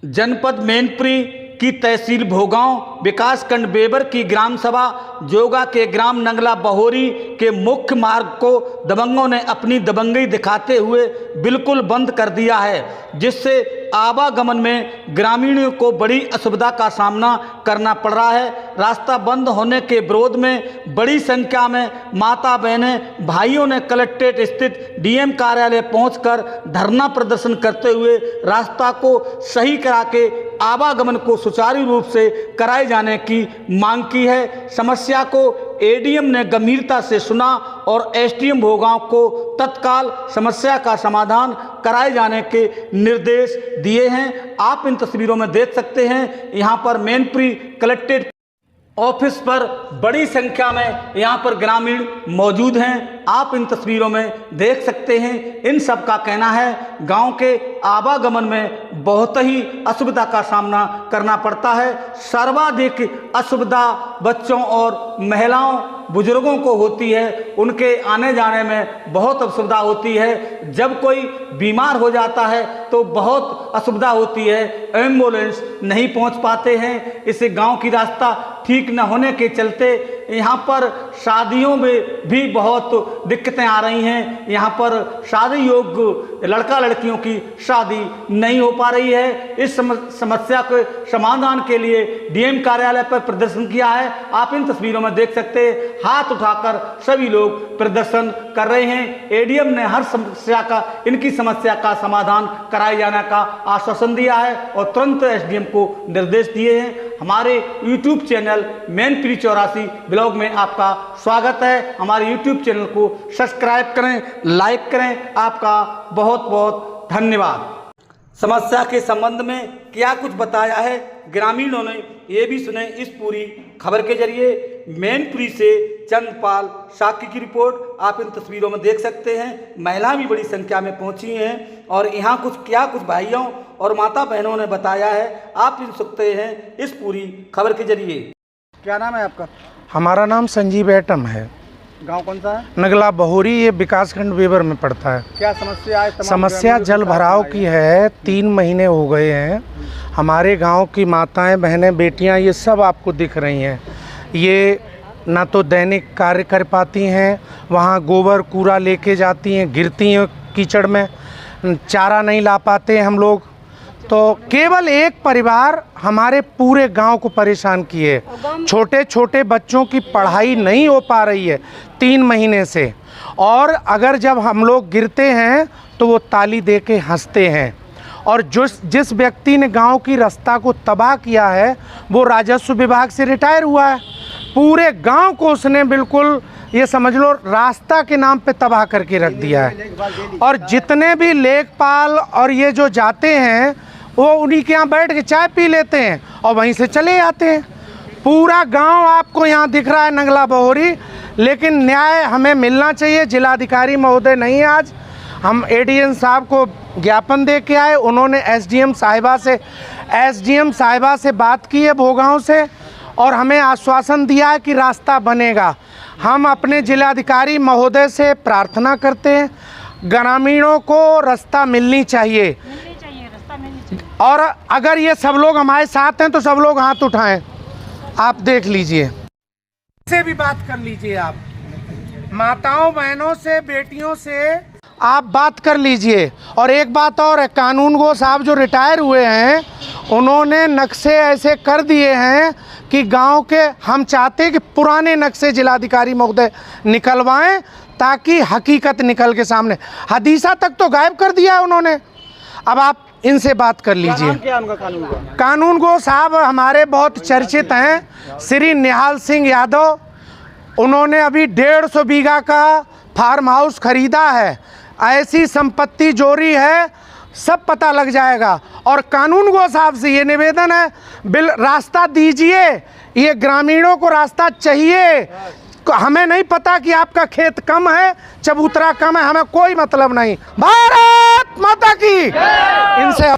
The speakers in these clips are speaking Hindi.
जनपद मैनपुरी की तहसील भोगांव विकासखंड बेबर की ग्राम सभा जोगा के ग्राम नंगला बहोरी के मुख्य मार्ग को दबंगों ने अपनी दबंगई दिखाते हुए बिल्कुल बंद कर दिया है, जिससे आवागमन में ग्रामीणों को बड़ी असुविधा का सामना करना पड़ रहा है। रास्ता बंद होने के विरोध में बड़ी संख्या में माता बहनें भाइयों ने कलेक्ट्रेट स्थित डीएम कार्यालय पहुंचकर धरना प्रदर्शन करते हुए रास्ता को सही करा के आवागमन को सुचारू रूप से कराए जाने की मांग की है। समस्या को एडीएम ने गंभीरता से सुना और एसडीएम भोगांव को तत्काल समस्या का समाधान कराए जाने के निर्देश दिए हैं। आप इन तस्वीरों में देख सकते हैं, यहाँ पर मैनपुरी कलेक्ट्रेट ऑफिस पर बड़ी संख्या में यहाँ पर ग्रामीण मौजूद हैं। आप इन तस्वीरों में देख सकते हैं। इन सब का कहना है गांव के आवागमन में बहुत ही असुविधा का सामना करना पड़ता है। सर्वाधिक असुविधा बच्चों और महिलाओं बुजुर्गों को होती है, उनके आने जाने में बहुत असुविधा होती है। जब कोई बीमार हो जाता है तो बहुत असुविधा होती है, एम्बुलेंस नहीं पहुंच पाते हैं। इस गांव की रास्ता ठीक न होने के चलते यहाँ पर शादियों में भी बहुत दिक्कतें आ रही हैं। यहाँ पर शादी योग्य लड़का लड़कियों की शादी नहीं हो पा रही है। इस समस्या के समाधान के लिए डीएम कार्यालय पर प्रदर्शन किया है। आप इन तस्वीरों में देख सकते हैं, हाथ उठाकर सभी लोग प्रदर्शन कर रहे हैं। एडीएम ने हर समस्या का, इनकी समस्या का समाधान कराए जाने का आश्वासन दिया है और तुरंत एसडीएम को निर्देश दिए हैं। हमारे यूट्यूब चैनल मैनपुरी 84 ब्लॉग में आपका स्वागत है। हमारे यूट्यूब चैनल को सब्सक्राइब करें, लाइक करें। आपका बहुत बहुत धन्यवाद। समस्या के संबंध में क्या कुछ बताया है ग्रामीणों ने, ये भी सुने इस पूरी खबर के जरिए। मैनपुरी से चंद्रपाल साकी की रिपोर्ट आप इन तस्वीरों में देख सकते हैं। महिला भी बड़ी संख्या में पहुंची हैं और यहाँ कुछ भाइयों और माता बहनों ने बताया है। आप सुन सकते हैं इस पूरी खबर के जरिए। क्या नाम है आपका? हमारा नाम संजीव एटम है। गांव कौन सा है? नंगला बहोरी, ये विकासखंड बेबर में पड़ता है। क्या समस्या है? समस्या जल भराव की है। 3 महीने हो गए हैं। हमारे गांव की माताएं बहनें बेटियां ये सब आपको दिख रही हैं। ये ना तो दैनिक कार्य कर पाती हैं, वहाँ गोबर कूड़ा लेके जाती हैं, गिरती हैं कीचड़ में, चारा नहीं ला पाते हम लोग। तो केवल एक परिवार हमारे पूरे गांव को परेशान किए। छोटे छोटे बच्चों की पढ़ाई नहीं हो पा रही है 3 महीने से, और अगर जब हम लोग गिरते हैं तो वो ताली दे के हंसते हैं। और जिस व्यक्ति ने गांव की रास्ता को तबाह किया है वो राजस्व विभाग से रिटायर हुआ है। पूरे गांव को उसने बिल्कुल ये समझ लो रास्ता के नाम पे तबाह करके रख दिया है। और जितने भी लेखपाल और ये जो जाते हैं वो उन्हीं के यहाँ बैठ के चाय पी लेते हैं और वहीं से चले आते हैं। पूरा गांव आपको यहाँ दिख रहा है नंगला बहोरी, लेकिन न्याय हमें मिलना चाहिए। जिलाधिकारी महोदय नहीं है आज, हम एडीएम साहब को ज्ञापन दे के आए। उन्होंने एसडीएम साहिबा से बात की है भोगांव से, और हमें आश्वासन दिया है कि रास्ता बनेगा। हम अपने जिलाधिकारी महोदय से प्रार्थना करते हैं, ग्रामीणों को रास्ता मिलनी चाहिए। और अगर ये सब लोग हमारे साथ हैं तो सब लोग हाथ उठाएं। आप देख लीजिए, से भी बात कर लीजिए, आप माताओं बहनों से बेटियों से आप बात कर लीजिए। और एक बात और है, कानून गो साहब जो रिटायर हुए हैं उन्होंने नक्शे ऐसे कर दिए हैं कि गांव के, हम चाहते हैं कि पुराने नक्शे जिलाधिकारी महोदय निकलवाएं ताकि हकीकत निकल के सामने। हदीसा तक तो गायब कर दिया है उन्होंने। अब आप इनसे बात कर लीजिए। कानून गो साहब हमारे बहुत चर्चित हैं, श्री निहाल सिंह यादव। उन्होंने अभी 150 बीघा का फार्म हाउस खरीदा है। ऐसी संपत्ति जोरी है, सब पता लग जाएगा। और कानून गो साहब से ये निवेदन है, रास्ता दीजिए, ये ग्रामीणों को रास्ता चाहिए। हमें नहीं पता कि आपका खेत कम है, चबूतरा कम है, हमें कोई मतलब नहीं। भारत माता की। इनसे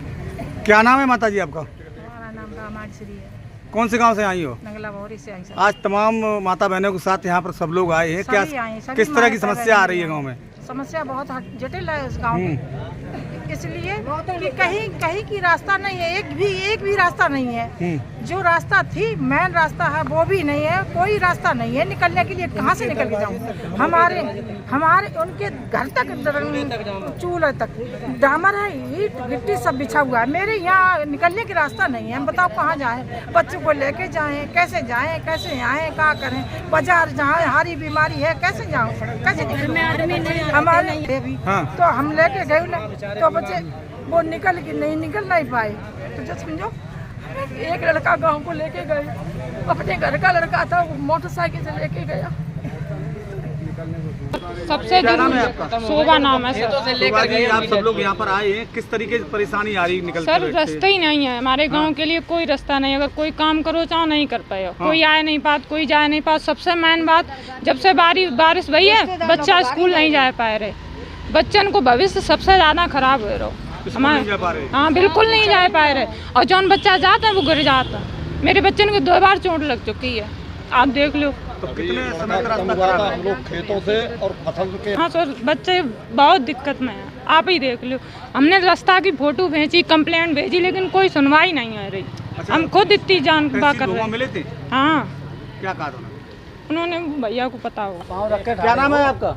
क्या नाम है माता जी आपका? हमारा नाम रामाश्री है। कौन से गांव से आई हो? नंगला बहोरी से आई। आज तमाम माता बहनों के साथ यहाँ पर सब लोग आए हैं। क्या किस तरह की समस्या आ रही है गाँव में? समस्या बहुत जटिल है इस गाँव में। इसलिए कि कहीं कहीं की रास्ता नहीं है, एक भी रास्ता नहीं है। जो रास्ता थी मेन रास्ता है वो भी नहीं है, कोई रास्ता नहीं है निकलने के लिए। कहाँ से निकल के जाऊँ? हमारे उनके घर तक चूल्हे तक डामर है, ईट गिट्टी सब बिछा हुआ है। मेरे यहाँ निकलने का रास्ता नहीं है। बताओ कहाँ जाए? बच्चों को लेके जाएं, कैसे जाएं, कैसे आए, क्या करें? बाजार जाए, हारी बीमारी है, कैसे जाऊँ, कैसे निकलूँ? हमारे तो हम लेके गए ना, तो बच्चे वो निकल नहीं पाए। तो जो समझो एक लड़का गांव को लेके गए, अपने घर का लड़का था, वो मोटरसाइकिल से लेके गया। सबसे शोभा नाम है सर। आप सब लोग यहाँ पर आए हैं, किस तरीके से परेशानी आ रही निकल? सर रास्ता ही नहीं है हमारे गांव के लिए, कोई रास्ता नहीं। अगर कोई काम करो चाहो नहीं कर पाए, कोई आए नहीं पात, कोई जाए नहीं पात। सबसे मेन बात, जब से बारिश भई है बच्चा स्कूल नहीं जा पा रहे, बच्चन को भविष्य सबसे ज्यादा खराब हो रहा हमारे। हाँ बिल्कुल नहीं जा पा रहे, और जौन बच्चा जाता है वो गिर जाता है। मेरे बच्चन को 2 बार चोट लग चुकी है, आप देख लो। तो कितने समय का रास्ता खराब है? हम लोग खेतों से और फसल के। हाँ सर, बच्चे बहुत दिक्कत में हैं, आप ही देख लो। हमने रास्ता की फोटो भेजी, कंप्लेंट भेजी, लेकिन कोई सुनवाई नहीं आ रही। हम खुद इतनी जान कर रहे मिले थे? हाँ। क्या कहा उन्होंने? भैया को पता होगा। क्या नाम है आपका?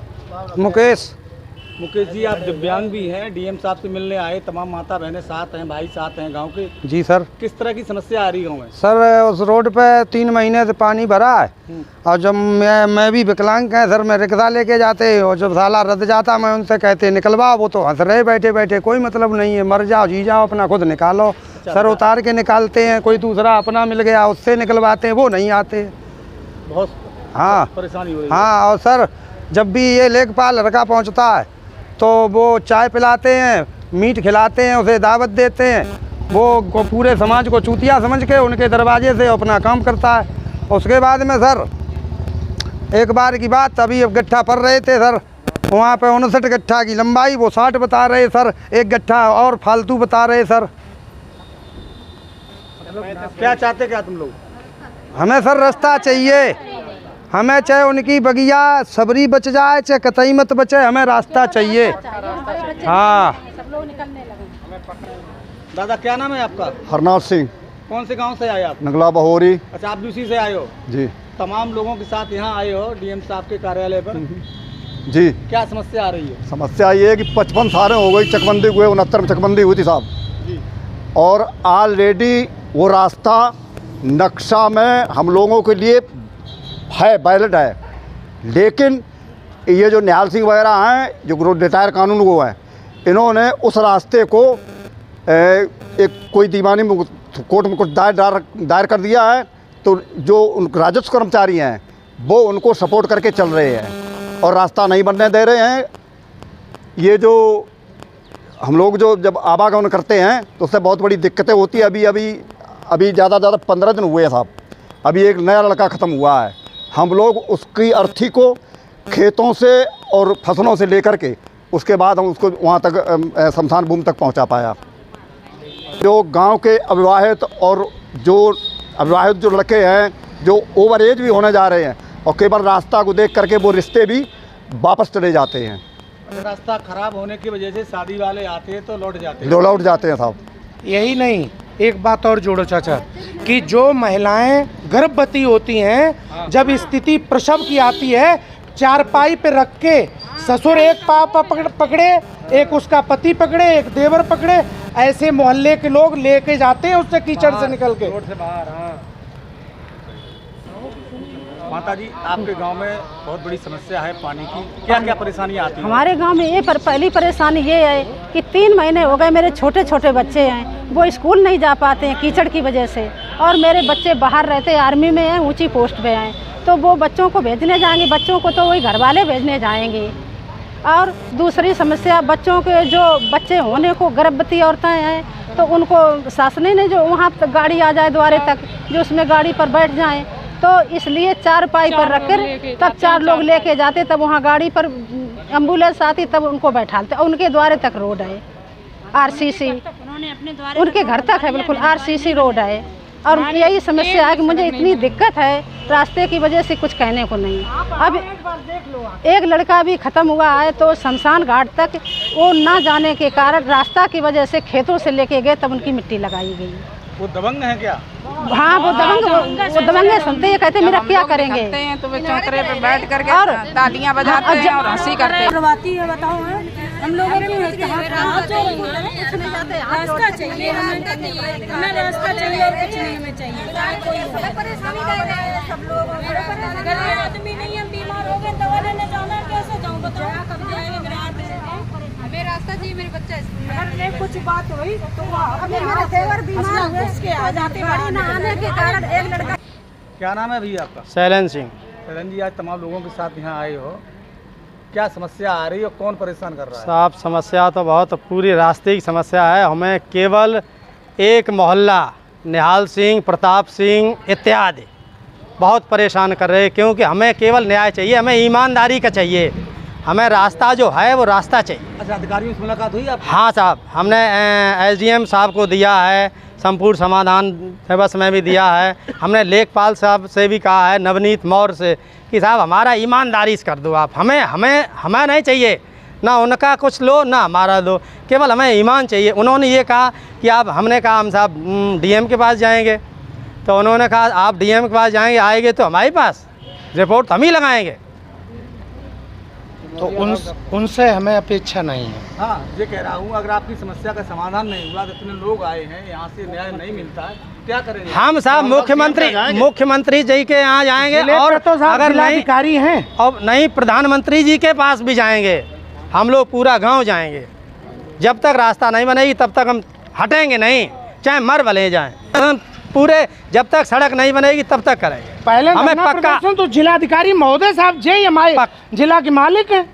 मुकेश जी, आप दिव्यांग भी हैं, डीएम साहब से मिलने आए, तमाम माता बहनें साथ हैं, भाई साथ हैं गांव के। जी सर। किस तरह की समस्या आ रही गाँव में? सर उस रोड पे 3 महीने से पानी भरा है, और जब मैं भी विकलांग है सर, मैं रिक्शा लेके जाते, और जब साला रद जाता मैं उनसे कहते निकलवा, वो तो हंस रहे बैठे बैठे, कोई मतलब नहीं है, मर जाओ जी जाओ, अपना खुद निकालो। सर उतार के निकालते हैं, कोई दूसरा अपना मिल गया उससे निकलवाते हैं, वो नहीं आते। बहुत हाँ परेशानी हो रही है। हाँ, और सर जब भी ये लेखपाल लड़का पहुँचता है तो वो चाय पिलाते हैं, मीट खिलाते हैं, उसे दावत देते हैं। वो पूरे समाज को चूतिया समझ के उनके दरवाजे से अपना काम करता है। उसके बाद में सर एक बार की बात, अभी अब गट्ठा पड़ रहे थे सर, वहाँ पे 59 गट्ठा की लंबाई, वो 60 बता रहे सर, एक गट्ठा और फालतू बता रहे सर। क्या चाहते क्या तुम लोग? हमें सर रास्ता चाहिए, हमें चाहे उनकी बगिया सबरी बच जाए चाहे कतई मत बचे, हमें रास्ता चाहिए। हाँ। दादा क्या नाम है आपका? हरनाथ सिंह। कौन से गांव से आए आप? नगला बहोरी। अच्छा, आप भी उसी से आए हो? जी। तमाम लोगों के साथ यहाँ आए हो डीएम साहब के कार्यालय पर? जी। क्या समस्या आ रही है? समस्या ये है कि 55 साल हो गई चकबंदी हुए, 69 में चकबंदी हुई थी साहब, और ऑलरेडी वो रास्ता नक्शा में हम लोगों के लिए है, वैलिड है, लेकिन ये जो निहाल सिंह वगैरह हैं, जो रिटायर कानून वो हैं, इन्होंने उस रास्ते को एक कोई दीवानी में कोर्ट में कुछ दायर कर दिया है। तो जो उन राजस्व कर्मचारी हैं वो उनको सपोर्ट करके चल रहे हैं और रास्ता नहीं बनने दे रहे हैं। ये जो हम लोग जो जब आवागमन करते हैं तो उससे बहुत बड़ी दिक्कतें होती है। अभी ज़्यादा 15 दिन हुए हैं साहब, अभी एक नया लड़का ख़त्म हुआ है। हम लोग उसकी अर्थी को खेतों से और फसलों से लेकर के उसके बाद हम उसको वहाँ तक शमशान भूमि तक पहुँचा पाया। जो गांव के अविवाहित और जो अविवाहित जो लड़के हैं जो ओवर एज भी होने जा रहे हैं, और केवल रास्ता को देख करके वो रिश्ते भी वापस चले जाते हैं। रास्ता खराब होने की वजह से शादी वाले आते हैं तो लौट जाते हैं साहब। यही नहीं, एक बात और जोड़ो चाचा, कि जो महिलाएं गर्भवती होती हैं, जब स्थिति प्रसव की आती है, चारपाई पे रख के ससुर एक पाव पकड़े, एक उसका पति पकड़े, एक देवर पकड़े, ऐसे मोहल्ले के लोग लेके जाते हैं उससे कीचड़ से निकल के रोड से बाहर। हाँ माता जी, आपके गांव में बहुत बड़ी समस्या है पानी की, क्या क्या परेशानी आती है? हमारे गांव में ये पहली परेशानी ये है कि 3 महीने हो गए, मेरे छोटे छोटे बच्चे हैं, वो स्कूल नहीं जा पाते हैं कीचड़ की वजह से, और मेरे बच्चे बाहर रहते हैं, आर्मी में हैं, ऊंची पोस्ट पे हैं, तो वो बच्चों को भेजने जाएंगे, बच्चों को तो वही घर वाले भेजने जाएंगे। और दूसरी समस्या, बच्चों के जो बच्चे होने को गर्भवती औरतें हैं तो उनको शासन ने जो वहाँ तक गाड़ी आ जाए द्वारे तक, जो उसमें गाड़ी पर बैठ जाएं, तो इसलिए चारपाई पर रखकर तब 4 लोग लेके जाते, तब वहाँ गाड़ी पर एम्बुलेंस आती तब उनको बैठाते, उनके द्वारे तक रोड है, आरसीसी उनके घर तक है, बिल्कुल आरसीसी रोड है। और यही समस्या है कि मुझे इतनी दिक्कत है रास्ते की वजह से, कुछ कहने को नहीं। अब एक लड़का भी ख़त्म हुआ है तो शमशान घाट तक वो ना जाने के कारण रास्ता की वजह से खेतों से लेके गए तब उनकी मिट्टी लगाई गई। वो दबंग है क्या? हाँ वो दबंग सुनते हैं, कहते मेरा क्या करेंगे हैं तो वे चौतरे पे बैठ करके और तालियां बजाते हैं और हंसी करते हैं। करवाती है, बताओ हम लोगों की रास्ता चाहिए, हमें रास्ता चाहिए और कुछ नहीं हमें चाहिए। परेशानी सब लोग आदमी नहीं, हम बीमार हो गए, दवा लेने जाना कैसे जाऊँ बताओ, कब जाएंगे? हमें रास्ता चाहिए, मेरे बच्चा अगर कुछ बात हुई तो मेरे देवर बीमार हुए उसके आ जाते बड़ी ना आने के कारण एक लड़का। क्या नाम है भैया आपका? शैलन सिंह। शैलन जी, आज तमाम लोगों के साथ यहाँ आए हो, क्या समस्या आ रही है और कौन परेशान कर रहा है? साहब समस्या तो बहुत पूरी रास्ते की समस्या है। हमें केवल एक मोहल्ला निहाल सिंह, प्रताप सिंह इत्यादि बहुत परेशान कर रहे हैं, क्योंकि हमें केवल न्याय चाहिए, हमें ईमानदारी का चाहिए, हमें रास्ता जो है वो रास्ता चाहिए। अच्छा, अधिकारियों से मुलाकात हुई आप? हाँ साहब, हमने एसडीएम साहब को दिया है, संपूर्ण समाधान दिवस में भी दिया है, हमने लेखपाल साहब से भी कहा है, नवनीत मौर्य से, कि साहब हमारा ईमानदारी से कर दो आप, हमें नहीं चाहिए ना उनका कुछ लो ना हमारा लो, केवल हमें ईमान चाहिए। उन्होंने ये कहा कि आप, हमने कहा हम साहब डीएम के पास जाएंगे, तो उन्होंने कहा आप डीएम के पास जाएंगे, आएंगे तो हमारे पास रिपोर्ट हम ही लगाएंगे। तो उनसे हमें अपेक्षा नहीं है। हाँ, ये कह रहा हूँ, अगर आपकी समस्या का समाधान नहीं हुआ, इतने लोग आए हैं, यहाँ से न्याय नहीं मिलता है, क्या करेंगे? हम साहब मुख्यमंत्री जी के यहाँ जाएंगे, और तो अगर नहीं अधिकारी हैं और नहीं प्रधानमंत्री जी के पास भी जाएंगे, हम लोग पूरा गांव जाएंगे। जब तक रास्ता नहीं बनेगी तब तक हम हटेंगे नहीं, चाहे मर भले जाएं, हम पूरे जब तक सड़क नहीं बनेगी तब तक करेंगे। पहले हमें पक्का तो जिलाधिकारी महोदय साहब जे हमारे जिला के मालिक हैं।